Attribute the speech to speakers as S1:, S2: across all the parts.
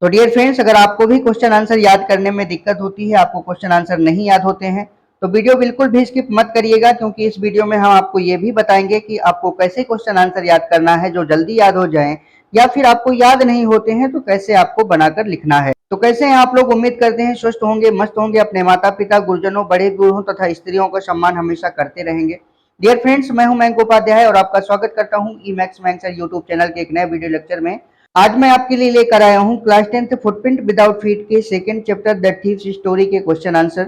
S1: तो dear friends, अगर आपको भी क्वेश्चन आंसर याद करने में दिक्कत होती है, आपको क्वेश्चन आंसर नहीं याद होते हैं, तो वीडियो बिल्कुल भी स्किप मत करिएगा, क्योंकि इस वीडियो में हम आपको ये भी बताएंगे कि आपको कैसे क्वेश्चन आंसर याद करना है जो जल्दी याद हो जाएं, या फिर आपको याद नहीं होते हैं तो कैसे आपको बनाकर लिखना है। तो कैसे हैं आप लोग? उम्मीद करते हैं स्वस्थ होंगे, मस्त होंगे, अपने माता पिता, गुरुजनों, बड़े बूढ़ों तथा स्त्रियों का सम्मान हमेशा करते रहेंगे। डियर फ्रेंड्स, मैं हूं मयंक उपाध्याय और आपका स्वागत करता हूं ई मैक्स मैंक्सर यूट्यूब चैनल के एक नए वीडियो लेक्चर में। आज मैं आपके लिए लेकर आया हूं class 10th footprint without feet के second chapter the thieves story के क्वेश्चन आंसर।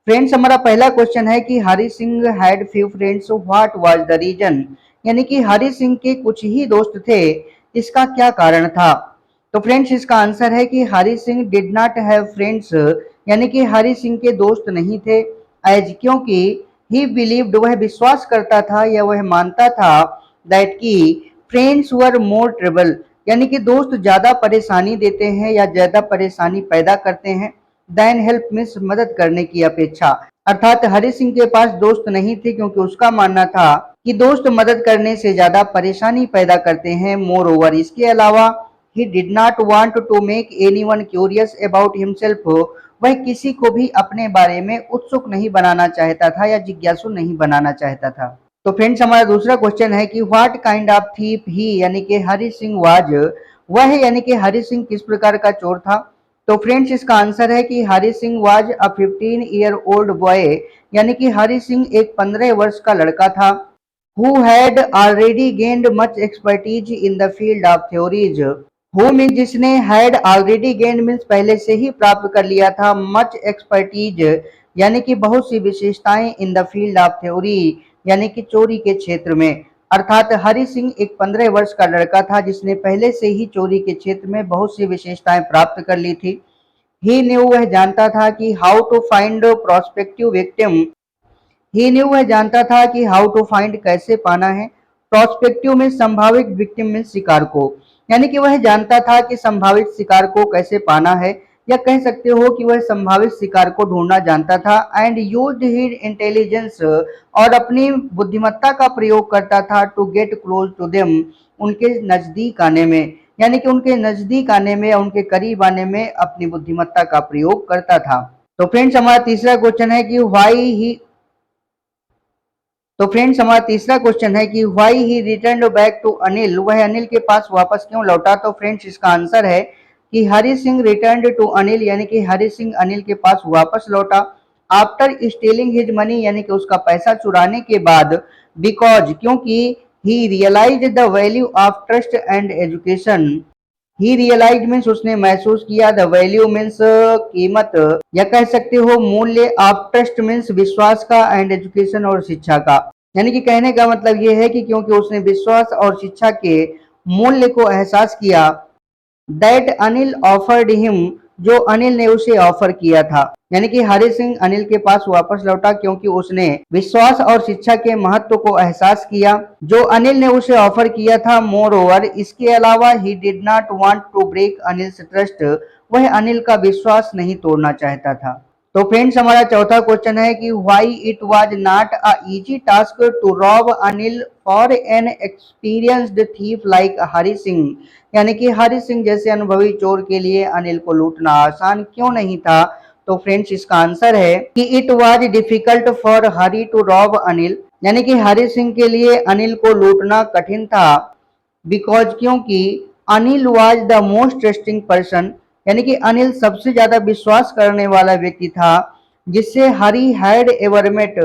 S1: फ्रेंड्स, हमारा पहला क्वेश्चन है कि Hari Singh had few friends, what was the reason? यानी कि हरि सिंह के कुछ ही दोस्त थे, इसका क्या कारण था? तो फ्रेंड्स, इसका आंसर है कि Hari Singh did not have friends, यानी कि हरि सिंह के दोस्त नहीं थे। एज, क्योंकि ही बिलीव्ड, वह विश्वास करता था या वह मानता था, दैट की फ्रेंड्स वर मोर ट्रबल, यानी कि दोस्त ज्यादा परेशानी देते हैं या ज्यादा परेशानी पैदा करते हैं, देन हेल्प, मीन्स मदद करने की अपेक्षा। अर्थात हरि सिंह के पास दोस्त नहीं थे क्योंकि उसका मानना था कि दोस्त मदद करने से ज्यादा परेशानी पैदा करते हैं। मोर ओवर, इसके अलावा he did not want to make anyone curious about himself, वह किसी को भी अपने बारे में उत्सुक नहीं बनाना चाहता था या जिज्ञासु नहीं बनाना चाहता था। तो फ्रेंड्स, हमारा दूसरा क्वेश्चन है कि व्हाट काइंड ऑफ थीप ही, यानी कि हरि सिंह वाज, वह यानी कि हरि सिंह किस प्रकार का चोर था? तो फ्रेंड्स, इसका आंसर है कि Hari Singh was a 15 year old boy, यानी कि हरि सिंह एक 15 वर्ष का लड़का था। Who had already gained much expertise in the field of theories. Who means जिसने, हैड ऑलरेडी गेन्ड मीन्स पहले से ही प्राप्त कर लिया था, मच एक्सपर्टीज यानी कि बहुत सी विशेषताएं, in the field of theory यानी कि चोरी के क्षेत्र में। अर्थात हरि सिंह एक 15 वर्ष का लड़का था जिसने पहले से ही चोरी के क्षेत्र में बहुत सी विशेषताएं प्राप्त कर ली थी। ही न्यू, वह जानता था कि how to find prospective victim. He knew, वह जानता था कि हाउ टू फाइंड, कैसे पाना है। प्रोस्पेक्टिव में संभावित, विक्टिम में शिकार को, यानी कि वह जानता था कि संभावित शिकार को कैसे पाना है, या कह सकते हो कि वह संभावित शिकार को ढूंढना जानता था। एंड यूज्ड हिज इंटेलिजेंस, और अपनी बुद्धिमत्ता का प्रयोग करता था, to get close to them, उनके नजदीक आने में, यानी कि उनके नजदीक आने में, उनके करीब आने में अपनी बुद्धिमत्ता का प्रयोग करता था। तो फ्रेंड्स, हमारा तीसरा क्वेश्चन है कि व्हाई ही, तो फ्रेंड्स, हमारा तीसरा क्वेश्चन है कि why he return back to Anil, वह अनिल के पास वापस क्यों लौटा? तो फ्रेंड्स, इसका आंसर है कि हरि सिंह रिटर्न टू अनिल, यानी कि हरि सिंह अनिल के पास वापस लौटा। आफ्टर स्टीलिंग हिज मनी, यानी कि उसका पैसा चुराने के बाद। बिकॉज, क्योंकि he realise the value of trust and education. He realise means उसने महसूस किया, द वैल्यू मीन्स कीमत, या कह सकते हो मूल्य, ऑफ ट्रस्ट मीन्स विश्वास का, एंड एजुकेशन और शिक्षा का। यानी कि कहने का मतलब यह है कि क्योंकि उसने विश्वास और शिक्षा के मूल्य को एहसास किया, दैट अनिल ऑफर्ड हिम, जो अनिल ने उसे ऑफर किया था। यानी कि हरि सिंह अनिल के पास वापस लौटा क्योंकि उसने विश्वास और शिक्षा के महत्व को एहसास किया जो अनिल ने उसे ऑफर किया था। मोर ओवर, इसके अलावा he did not want to break Anil's trust, वह अनिल का विश्वास नहीं तोड़ना चाहता था। तो फ्रेंड्स, हमारा चौथा क्वेश्चन है कि why it was not a easy task to rob Anil for an experienced thief like Hari Singh, यानी कि हरि सिंह जैसे अनुभवी चोर के लिए अनिल को लूटना आसान क्यों नहीं था? तो फ्रेंड्स, इसका आंसर है कि it was difficult for Hari to rob Anil, यानी कि हरि सिंह के लिए अनिल को लूटना कठिन था। बिकॉज, क्योंकि Anil was the most trusting person, यानी कि अनिल सबसे ज्यादा विश्वास करने वाला व्यक्ति था जिससे Hari had ever met,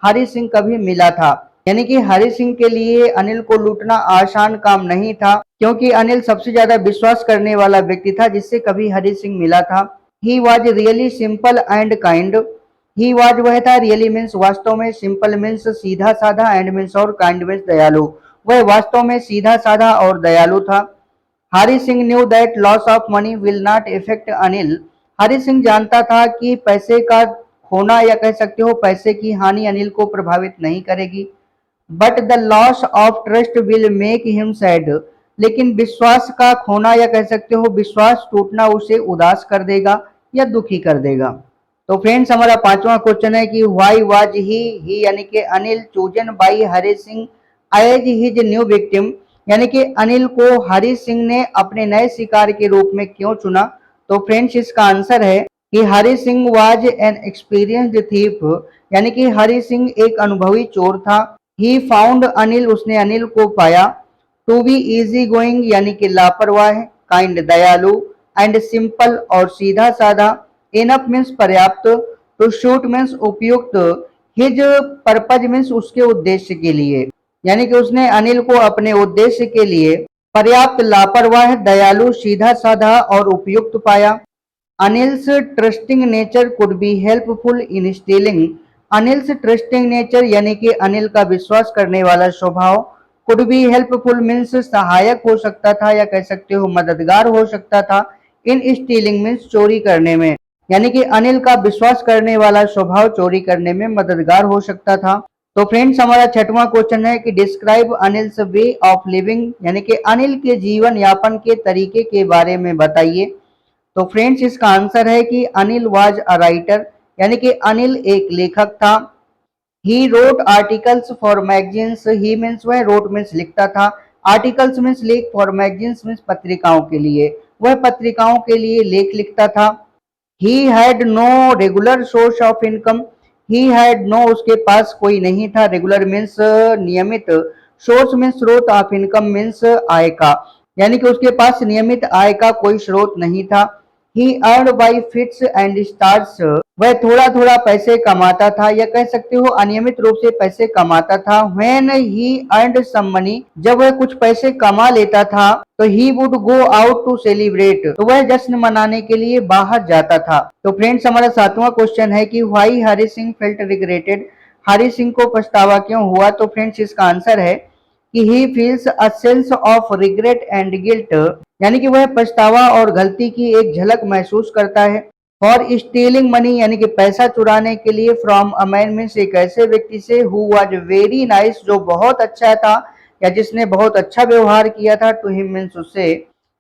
S1: Hari Singh कभी मिला था। यानी कि हरि सिंह के लिए अनिल को लूटना आसान काम नहीं था क्योंकि अनिल सबसे ज्यादा विश्वास करने वाला व्यक्ति था जिससे कभी हरि सिंह मिला था। He was really simple and kind. He was, वह था, रियली मीन्स वास्तव में, सिंपल मीन्स सीधा साधा, एंड मीन्स और, काइंड मीन्स दयालु। वह वास्तव में सीधा साधा और दयालु था। Hari Singh knew that loss of money will not effect Anil. Hari Singh जानता था कि पैसे का खोना, या कह सकते हो पैसे की हानि, अनिल को प्रभावित नहीं करेगी। But the loss of trust will make him sad, लेकिन विश्वास का खोना, या कह सकते हो विश्वास टूटना, उसे उदास कर देगा या दुखी कर देगा। तो फ्रेंड्स, हमारा पांचवा क्वेश्चन है कि व्हाई वाज ही यानी कि Anil chosen by Hari Singh as his new victim, यानी कि अनिल को हरी सिंह ने अपने नए शिकार के रूप में क्यों चुना? तो फ्रेंड्स इसका आंसर है कि Hari Singh was an experienced thief, यानी कि हरी सिंह एक अनुभवी चोर था। ही फाउंड अनिल, उसने अनिल को पाया। टू बी इजी गोइंग, यानी कि लापरवाह, काइंड दयालु, एंड सिंपल और सीधा साधा। इनफ मीन्स पर्याप्त, टू शूट मीन्स उपयुक्त, हिज पर्पज मीन्स उसके उद्देश्य के लिए, यानी कि उसने अनिल को अपने उद्देश्य के लिए पर्याप्त, लापरवाह, दयालु, सीधा साधा और उपयुक्त पाया। Anil's trusting nature could be helpful in stealing. Anil's trusting nature यानी कि अनिल का विश्वास करने वाला स्वभाव, कुड बी हेल्पफुल मीन्स सहायक हो सकता था या कह सकते हो मददगार हो सकता था। इन स्टीलिंग मीन्स चोरी करने में, यानी कि अनिल का विश्वास करने वाला स्वभाव चोरी करने में मददगार हो सकता था। तो फ्रेंड्स हमारा छठवां क्वेश्चन है कि describe Anil's way of living, यानी कि अनिल के जीवन यापन के तरीके के बारे में बताइए। तो फ्रेंड्स इसका आंसर है कि अनिल वाज अ राइटर, यानी कि अनिल एक लेखक था। He wrote articles for magazines, he means वह रोट मीन्स लिखता था, आर्टिकल्स मीन्स लेख, फॉर मैगजीन्स मीन्स पत्रिकाओं के लिए, वह पत्रिकाओं के लिए लेख लिखता था। He had no regular source of income, he had no उसके पास कोई नहीं था, रेगुलर मीन्स नियमित, सोर्स मीन्स स्रोत, ऑफ इनकम मीन्स आय का, यानी कि उसके पास नियमित आय का कोई स्रोत नहीं था। He earn by fits and starts, वह थोड़ा थोड़ा पैसे कमाता था या कह सकते हो अनियमित रूप से पैसे कमाता था। When he earned some money, जब वह कुछ पैसे कमा लेता था तो he would go out to celebrate, तो वह जश्न मनाने के लिए बाहर जाता था। तो फ्रेंड्स हमारा सातवां क्वेश्चन है कि why Hari Singh felt regretted, Hari Singh को पछतावा क्यों हुआ? तो फ्रेंड्स इसका आंसर है कि he feels a sense of regret and guilt, यानी कि वह पछतावा और गलती की एक झलक महसूस करता है। फॉर स्टीलिंग मनी, यानी कि पैसा चुराने के लिए, फ्रॉम अ मैन मीन्स एक ऐसे व्यक्ति से, हु वाज वेरी नाइस, जो बहुत अच्छा था या जिसने बहुत अच्छा व्यवहार किया था, टू हिम मीन्स उससे,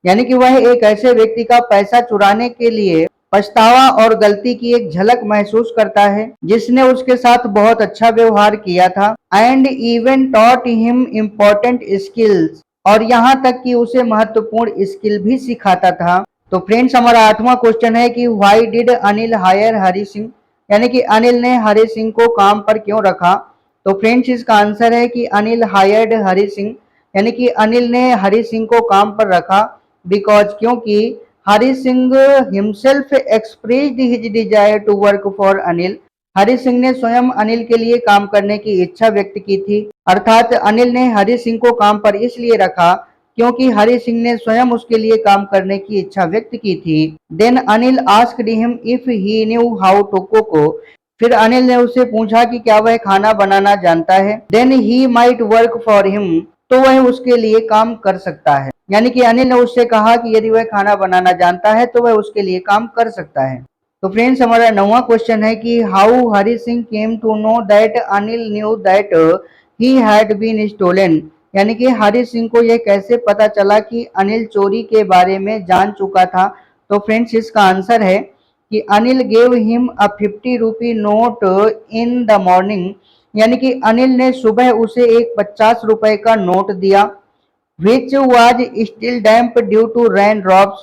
S1: यानी कि वह एक ऐसे व्यक्ति का पैसा चुराने के लिए पछतावा और गलती की एक झलक महसूस करता है जिसने उसके साथ बहुत अच्छा व्यवहार किया था। And even taught him important skills, और यहाँ तक कि उसे महत्वपूर्ण स्किल भी सिखाता था। तो फ्रेंड्स हमारा आठवां क्वेश्चन है कि why did Anil higher Hari Singh, यानी कि अनिल ने हरी सिंह को काम पर क्यों रखा? तो फ्रेंड्स इसका आंसर है कि अनिल हायर्ड हरी सिंह, यानी कि अनिल ने हरी सिंह को काम पर रखा बिकॉज, क्योंकि Hari Singh himself expressed his desire to work for Anil, Hari Singh ने स्वयं अनिल के लिए काम करने की इच्छा व्यक्त की थी। अर्थात अनिल ने हरी सिंह को काम पर इसलिए रखा क्योंकि हरी सिंह ने स्वयं उसके लिए काम करने की इच्छा व्यक्त की थी। Then Anil asked him if he knew how to cook, फिर अनिल ने उससे पूछा कि क्या वह खाना बनाना जानता है। Then he might work for him, तो वह उसके लिए काम कर सकता है, यानी कि अनिल ने उससे कहा कि यदि वह खाना बनाना जानता है तो वह उसके लिए काम कर सकता है। तो फ्रेंड्स हमारा नौवां क्वेश्चन है कि how Hari Singh came to know that Anil knew that he had been stolen, यानी कि हरी सिंह को यह कैसे पता चला कि अनिल चोरी के बारे में जान चुका था? तो फ्रेंड्स इसका आंसर है कि Anil gave him a 50 rupee note in the morning, यानी कि अनिल ने सुबह उसे एक 50 रुपए का नोट दिया। Which was still damp due to raindrops,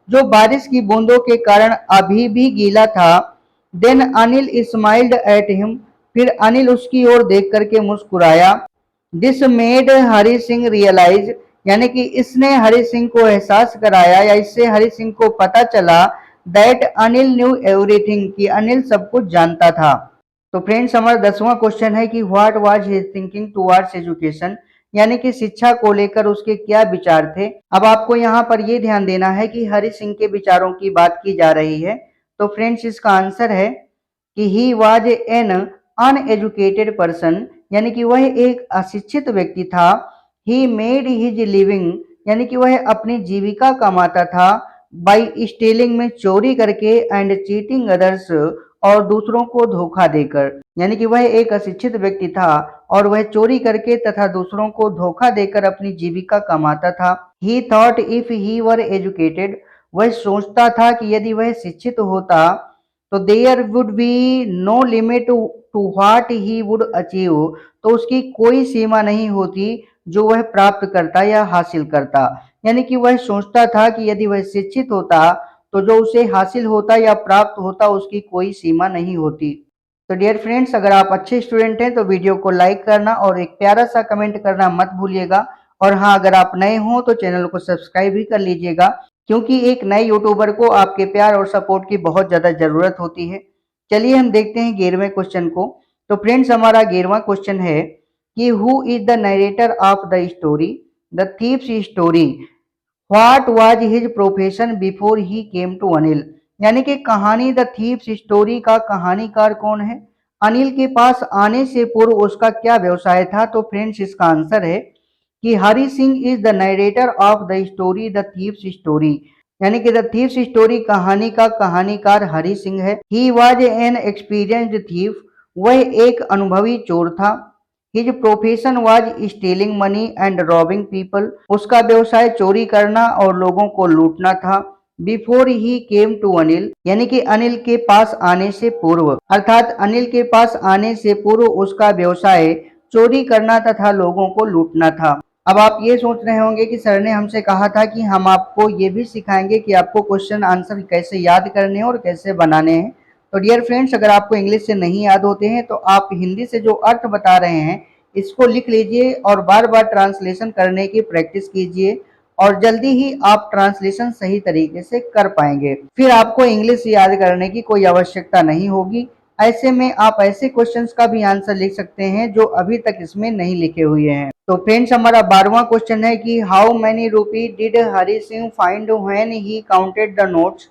S1: जो बारिश की बूंदों के कारण अभी भी गीला था। Then Anil smiled at him, फिर अनिल उसकी ओर देख करके मुस्कुराया। This made Hari Singh realise, यानी कि इसने हरी सिंह को एहसास कराया या इससे हरी सिंह को पता चला दैट अनिल न्यू एवरीथिंग, कि अनिल सब कुछ जानता था। तो फ्रेंड्स हमारा 10वां क्वेश्चन है कि what was his thinking towards education, यानी कि शिक्षा को लेकर उसके क्या विचार थे? अब आपको यहाँ पर यह ध्यान देना है कि हरि सिंह के विचारों की बात की जा रही है। तो फ्रेंड्स इसका आंसर है कि he was an uneducated person, यानी कि वह एक अशिक्षित व्यक्ति था। ही मेड हिज लिविंग, यानी कि वह अपनी जीविका कमाता था। बाई स्टीलिंग में चोरी करके, एंड चीटिंग अदर्स, और दूसरों को धोखा देकर, यानी कि वह एक अशिक्षित व्यक्ति था और वह चोरी करके तथा दूसरों को धोखा देकर अपनी जीविका कमाता था। He thought if he were educated, वह सोचता था कि यदि वह शिक्षित होता तो there would be no limit to what he would achieve, तो उसकी कोई सीमा नहीं होती जो वह प्राप्त करता या हासिल करता। यानी कि वह सोचता था कि यदि वह शिक्षित होता तो जो उसे हासिल होता या प्राप्त होता उसकी कोई सीमा नहीं होती। तो डियर फ्रेंड्स, अगर आप अच्छे स्टूडेंट हैं तो वीडियो को लाइक करना और एक प्यारा सा कमेंट करना मत भूलिएगा। और हाँ, अगर आप नए हो तो चैनल को सब्सक्राइब भी कर लीजिएगा, क्योंकि एक नए यूट्यूबर को आपके प्यार और सपोर्ट की बहुत ज़्यादा ज़रूरत होती है। चलिए हम देखते हैं 11वें क्वेश्चन को। तो फ्रेंड्स, हमारा 11वां क्वेश्चन है कि who is the narrator of the story, the thieves story, what was his profession before he came to Anil. यानी कि कहानी द थीव्स स्टोरी का कहानीकार कौन है, अनिल के पास आने से पूर्व उसका क्या व्यवसाय था। तो फ्रेंड्स, इसका आंसर है कि Hari Singh is the narrator of the story the thieves story. यानी कि द थीव्स स्टोरी कहानी का कहानीकार हरि सिंह है। He was an experienced thief, वह एक अनुभवी चोर था। His profession was stealing money and robbing people, उसका व्यवसाय चोरी करना और लोगों को लूटना था। Before he came to Anil, यानी कि अनिल के पास आने से पूर्व, अर्थात अनिल के पास आने से पूर्व उसका व्यवसाय चोरी करना तथा लोगों को लूटना था। अब आप ये सोच रहे होंगे कि सर ने हमसे कहा था कि हम आपको ये भी सिखाएंगे कि आपको क्वेश्चन आंसर कैसे याद करने हैं और कैसे बनाने हैं। तो डियर फ्रेंड्स, अगर आपको इंग्लिश से नहीं याद होते हैं तो आप हिंदी से जो अर्थ बता रहे हैं इसको लिख लीजिए और बार बार ट्रांसलेशन करने की प्रैक्टिस कीजिए, और जल्दी ही आप ट्रांसलेशन सही तरीके से कर पाएंगे। फिर आपको इंग्लिश याद करने की कोई आवश्यकता नहीं होगी। ऐसे में आप ऐसे क्वेश्चंस का भी आंसर लिख सकते हैं जो अभी तक इसमें नहीं लिखे हुए हैं। तो फ्रेंड्स, हमारा 12वां क्वेश्चन है कि how many rupee did Hari Singh find when he counted the notes.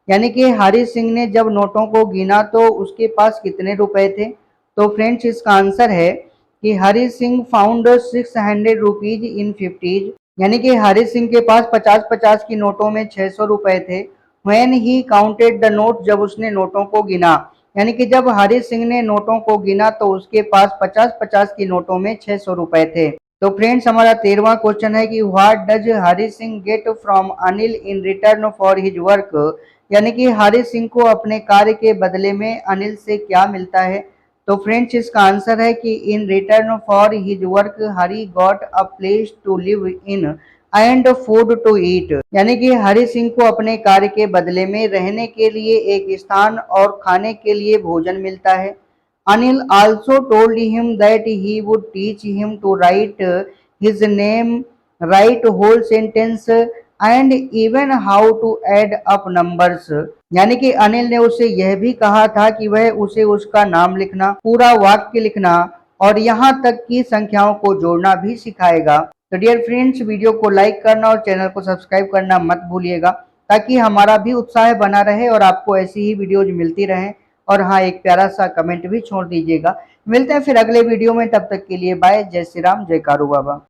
S1: यानी कि हरि सिंह ने जब नोटों को गिना तो उसके पास कितने रुपए थे। तो फ्रेंड्स, इसका आंसर है कि Hari Singh found 600 rupees in 50, यानी कि हरि सिंह के पास 50-50 की नोटों में 600 रुपए थे। When he counted the note, जब उसने नोटों को गिना, यानी कि जब हरि सिंह ने नोटों को गिना तो उसके पास 50-50 की नोटों में 600 रुपए थे। तो फ्रेंड्स, हमारा 13वां क्वेश्चन है कि what does Hari Singh get from Anil in return for his work. यानी कि हरि सिंह को अपने कार्य के बदले में अनिल से क्या मिलता है। तो फ्रेंड्स, इसका आंसर है कि in return for his work Hari got a place to live in and food to eat. यानी कि हरि सिंह को अपने कार्य के बदले में रहने के लिए एक स्थान और खाने के लिए भोजन मिलता है। Anil also told him that he would teach him to write his name, write whole sentence and even how to add up numbers। यानी कि अनिल ने उसे यह भी कहा था कि वह उसे उसका नाम लिखना, पूरा वाक्य लिखना और यहाँ तक कि संख्याओं को जोड़ना भी सिखाएगा। तो डियर फ्रेंड्स, वीडियो को लाइक करना और चैनल को सब्सक्राइब करना मत भूलिएगा, ताकि हमारा भी उत्साह बना रहे और आपको ऐसी ही वीडियोज मिलती रहें। और हाँ, एक प्यारा सा कमेंट भी छोड़ दीजिएगा। मिलते हैं फिर अगले वीडियो में, तब तक के लिए बाय। जय श्री राम, जय कारू बाबा।